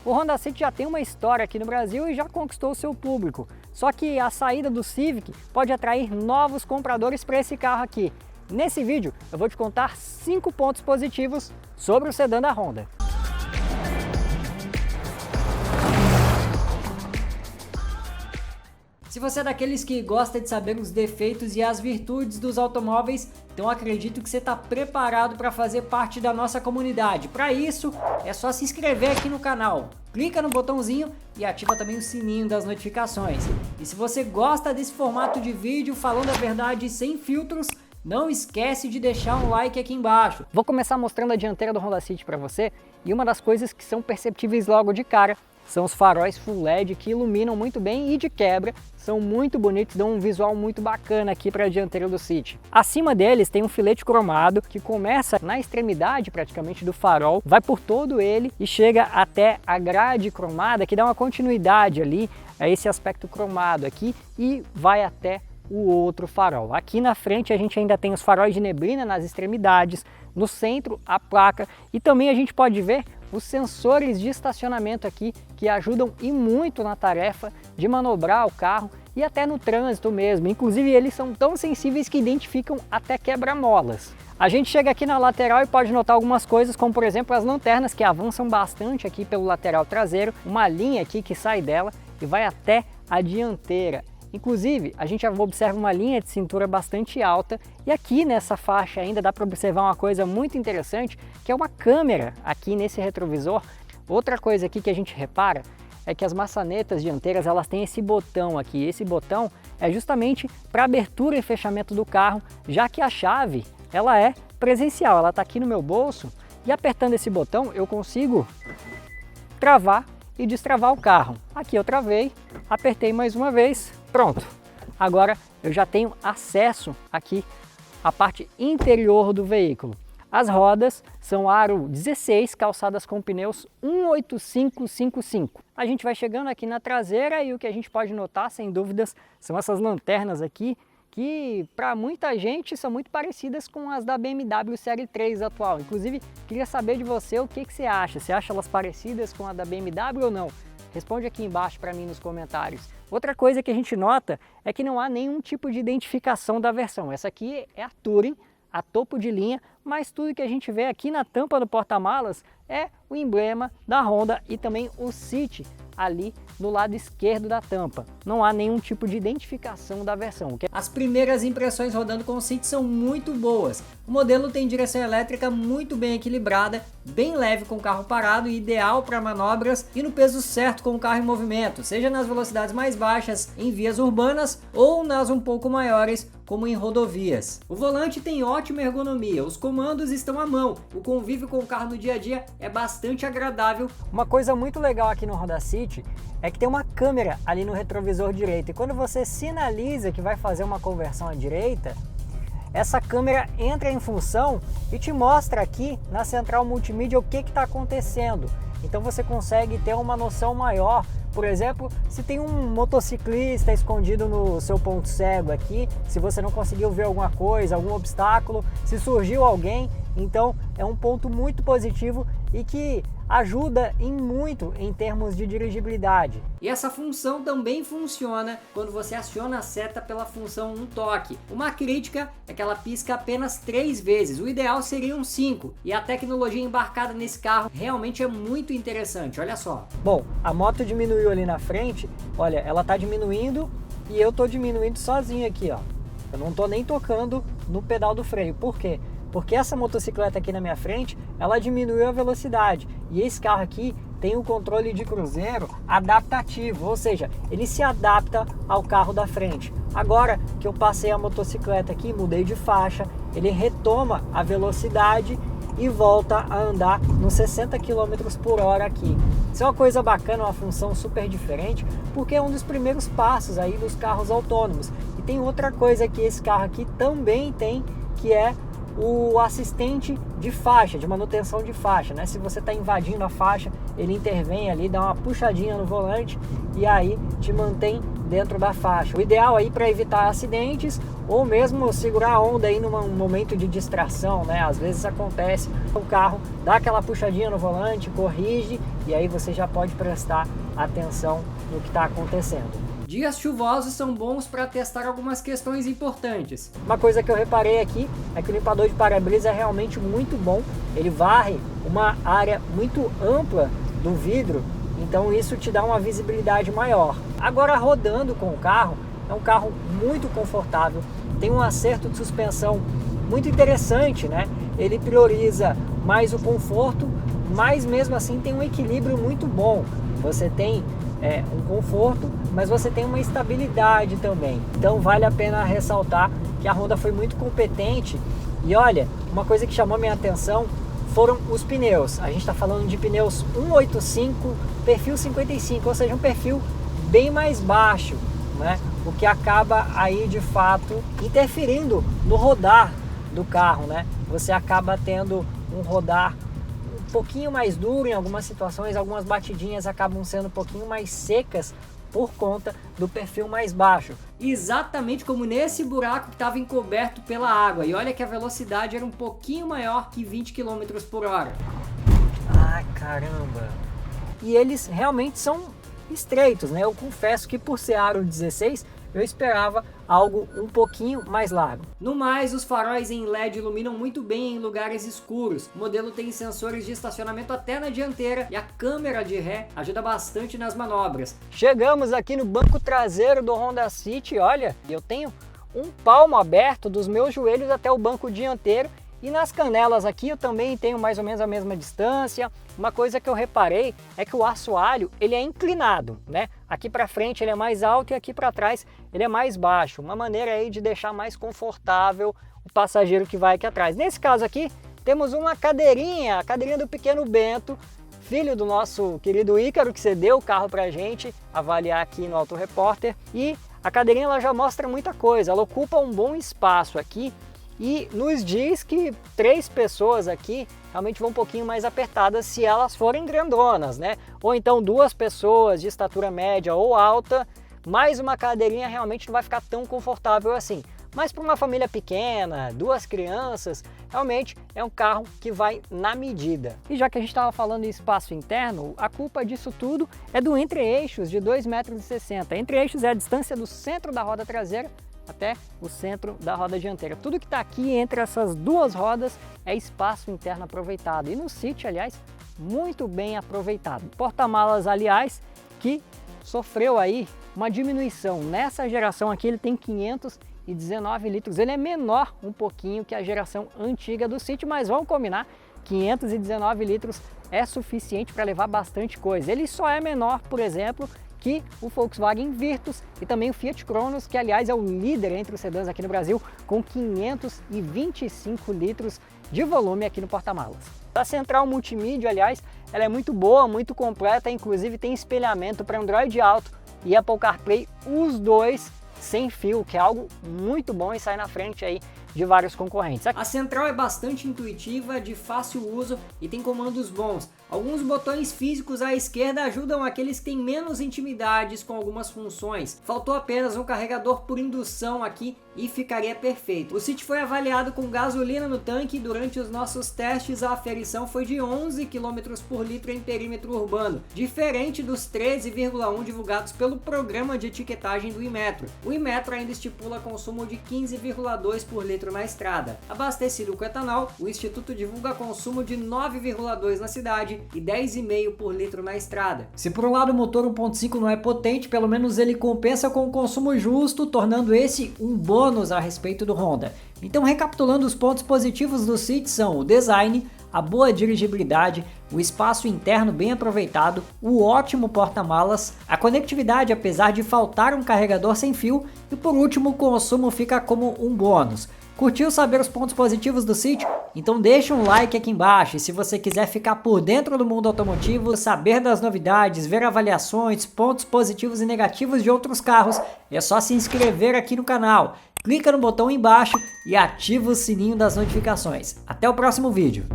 O Honda City já tem uma história aqui no Brasil e já conquistou o seu público. Só que a saída do Civic pode atrair novos compradores para esse carro aqui. Nesse vídeo eu vou te contar 5 pontos positivos sobre o sedã da Honda. Se você é daqueles que gosta de saber os defeitos e as virtudes dos automóveis, então acredito que você está preparado para fazer parte da nossa comunidade. Para isso, é só se inscrever aqui no canal, clica no botãozinho e ativa também o sininho das notificações. E se você gosta desse formato de vídeo falando a verdade sem filtros, não esquece de deixar um like aqui embaixo. Vou começar mostrando a dianteira do Honda City para você, e uma das coisas que são perceptíveis logo de cara são os faróis Full LED que iluminam muito bem e de quebra são muito bonitos, dão um visual muito bacana aqui para a dianteira do City. Acima deles tem um filete cromado que começa na extremidade praticamente do farol, vai por todo ele e chega até a grade cromada que dá uma continuidade ali a esse aspecto cromado aqui e vai até o outro farol. Aqui na frente a gente ainda tem os faróis de neblina nas extremidades, no centro a placa e também a gente pode ver os sensores de estacionamento aqui que ajudam e muito na tarefa de manobrar o carro e até no trânsito mesmo. Inclusive eles são tão sensíveis que identificam até quebra-molas. A gente chega aqui na lateral e pode notar algumas coisas, como por exemplo as lanternas que avançam bastante aqui pelo lateral traseiro, uma linha aqui que sai dela e vai até a dianteira. Inclusive, a gente observa uma linha de cintura bastante alta e aqui nessa faixa ainda dá para observar uma coisa muito interessante, que é uma câmera aqui nesse retrovisor. Outra coisa aqui que a gente repara é que as maçanetas dianteiras elas têm esse botão aqui. Esse botão é justamente para abertura e fechamento do carro, já que a chave ela é presencial, ela está aqui no meu bolso e apertando esse botão eu consigo travar e destravar o carro. Aqui eu travei, apertei mais uma vez, pronto. Agora eu já tenho acesso aqui à parte interior do veículo. As rodas são aro 16, calçadas com pneus 18555. A gente vai chegando aqui na traseira e o que a gente pode notar, sem dúvidas, são essas lanternas aqui, que para muita gente são muito parecidas com as da BMW Série 3 atual. Inclusive, queria saber de você o que você acha. Você acha elas parecidas com a da BMW ou não? Responde aqui embaixo para mim nos comentários. Outra coisa que a gente nota é que não há nenhum tipo de identificação da versão. Essa aqui é a Touring, a topo de linha, mas tudo que a gente vê aqui na tampa do porta-malas é o emblema da Honda e também o City ali no lado esquerdo da tampa. Não há nenhum tipo de identificação da versão. As primeiras impressões rodando com o City são muito boas. O modelo tem direção elétrica muito bem equilibrada, bem leve com o carro parado e ideal para manobras e no peso certo com o carro em movimento, seja nas velocidades mais baixas em vias urbanas ou nas um pouco maiores como em rodovias. O volante tem ótima ergonomia, os comandos estão à mão, o convívio com o carro no dia a dia é bastante agradável. Uma coisa muito legal aqui no Honda City é que tem uma câmera ali no retrovisor direito e quando você sinaliza que vai fazer uma conversão à direita, essa câmera entra em função e te mostra aqui na central multimídia o que está acontecendo. Então você consegue ter uma noção maior. Por exemplo, se tem um motociclista escondido no seu ponto cego aqui, se você não conseguiu ver alguma coisa, algum obstáculo, se surgiu alguém, então é um ponto muito positivo e que ajuda muito em termos de dirigibilidade. E essa função também funciona quando você aciona a seta pela função um toque. Uma crítica é que ela pisca apenas 3 vezes, o ideal seriam 5, e a tecnologia embarcada nesse carro realmente é muito interessante, olha só. Bom, a moto diminuiu ali na frente, olha, ela tá diminuindo e eu tô diminuindo sozinho aqui, ó. Eu não tô nem tocando no pedal do freio, por quê? Porque essa motocicleta aqui na minha frente, ela diminuiu a velocidade e esse carro aqui tem um controle de cruzeiro adaptativo, ou seja, ele se adapta ao carro da frente. Agora que eu passei a motocicleta aqui, mudei de faixa, ele retoma a velocidade e volta a andar nos 60 km por hora aqui. Isso é uma coisa bacana, uma função super diferente, porque é um dos primeiros passos aí dos carros autônomos. E tem outra coisa que esse carro aqui também tem, que é o assistente de faixa, de manutenção de faixa, né? Se você está invadindo a faixa, ele intervém ali, dá uma puxadinha no volante e aí te mantém dentro da faixa. O ideal aí para evitar acidentes ou mesmo segurar a onda aí num momento de distração, né? Às vezes acontece, o carro dá aquela puxadinha no volante, corrige e aí você já pode prestar atenção no que está acontecendo. Dias chuvosos são bons para testar algumas questões importantes. Uma coisa que eu reparei aqui é que o limpador de para-brisa é realmente muito bom. Ele varre uma área muito ampla do vidro, então isso te dá uma visibilidade maior. Agora, rodando com o carro, é um carro muito confortável, tem um acerto de suspensão muito interessante, né? Ele prioriza mais o conforto, mas mesmo assim tem um equilíbrio muito bom. Você tem um conforto, mas você tem uma estabilidade também. Então vale a pena ressaltar que a Honda foi muito competente. E olha, uma coisa que chamou minha atenção foram os pneus. A gente está falando de pneus 185, perfil 55, ou seja, um perfil bem mais baixo, né? O que acaba aí de fato interferindo no rodar do carro, né? Você acaba tendo um rodar um pouquinho mais duro em algumas situações, algumas batidinhas acabam sendo um pouquinho mais secas por conta do perfil mais baixo. Exatamente como nesse buraco que estava encoberto pela água. E olha que a velocidade era um pouquinho maior que 20 km por hora. Ah, caramba! E eles realmente são estreitos, né? Eu confesso que por ser aro 16, eu esperava algo um pouquinho mais largo. No mais, os faróis em LED iluminam muito bem em lugares escuros. O modelo tem sensores de estacionamento até na dianteira e a câmera de ré ajuda bastante nas manobras. Chegamos aqui no banco traseiro do Honda City, olha, eu tenho um palmo aberto dos meus joelhos até o banco dianteiro. E nas canelas aqui eu também tenho mais ou menos a mesma distância. Uma coisa que eu reparei é que o assoalho ele é inclinado, né? Aqui para frente ele é mais alto e aqui para trás ele é mais baixo. Uma maneira aí de deixar mais confortável o passageiro que vai aqui atrás. Nesse caso aqui temos uma cadeirinha, a cadeirinha do pequeno Bento, filho do nosso querido Ícaro, que cedeu o carro para a gente avaliar aqui no Auto Repórter. E a cadeirinha ela já mostra muita coisa, ela ocupa um bom espaço aqui. E nos diz que 3 pessoas aqui realmente vão um pouquinho mais apertadas se elas forem grandonas, né? Ou então 2 pessoas de estatura média ou alta, mais uma cadeirinha realmente não vai ficar tão confortável assim. Mas para uma família pequena, 2 crianças, realmente é um carro que vai na medida. E já que a gente estava falando em espaço interno, a culpa disso tudo é do entre-eixos de 2,60 metros. Entre-eixos é a distância do centro da roda traseira até o centro da roda dianteira. Tudo que está aqui entre essas 2 rodas é espaço interno aproveitado. E no City, aliás, muito bem aproveitado. Porta-malas, aliás, que sofreu aí uma diminuição. Nessa geração aqui ele tem 519 litros. Ele é menor um pouquinho que a geração antiga do City, mas vamos combinar, 519 litros é suficiente para levar bastante coisa. Ele só é menor, por exemplo, que o Volkswagen Virtus e também o Fiat Cronos, que aliás é o líder entre os sedãs aqui no Brasil, com 525 litros de volume aqui no porta-malas. A central multimídia, aliás, ela é muito boa, muito completa, inclusive tem espelhamento para Android Auto e Apple CarPlay, os dois sem fio, que é algo muito bom e sai na frente aí de vários concorrentes. A central é bastante intuitiva, de fácil uso e tem comandos bons. Alguns botões físicos à esquerda ajudam aqueles que têm menos intimidades com algumas funções. Faltou apenas um carregador por indução aqui e ficaria perfeito. O City foi avaliado com gasolina no tanque e durante os nossos testes a aferição foi de 11 km por litro em perímetro urbano, diferente dos 13,1 divulgados pelo programa de etiquetagem do Inmetro. O Inmetro ainda estipula consumo de 15,2 por litro na estrada. Abastecido com etanol, o Instituto divulga consumo de 9,2 na cidade e 10,5 por litro na estrada. Se por um lado o motor 1.5 não é potente, pelo menos ele compensa com o consumo justo, tornando esse um bônus a respeito do Honda. Então, recapitulando, os pontos positivos do City são o design, a boa dirigibilidade, o espaço interno bem aproveitado, o ótimo porta-malas, a conectividade apesar de faltar um carregador sem fio e por último o consumo fica como um bônus. Curtiu saber os pontos positivos do City? Então deixa um like aqui embaixo e se você quiser ficar por dentro do mundo automotivo, saber das novidades, ver avaliações, pontos positivos e negativos de outros carros, é só se inscrever aqui no canal. Clica no botão embaixo e ativa o sininho das notificações. Até o próximo vídeo.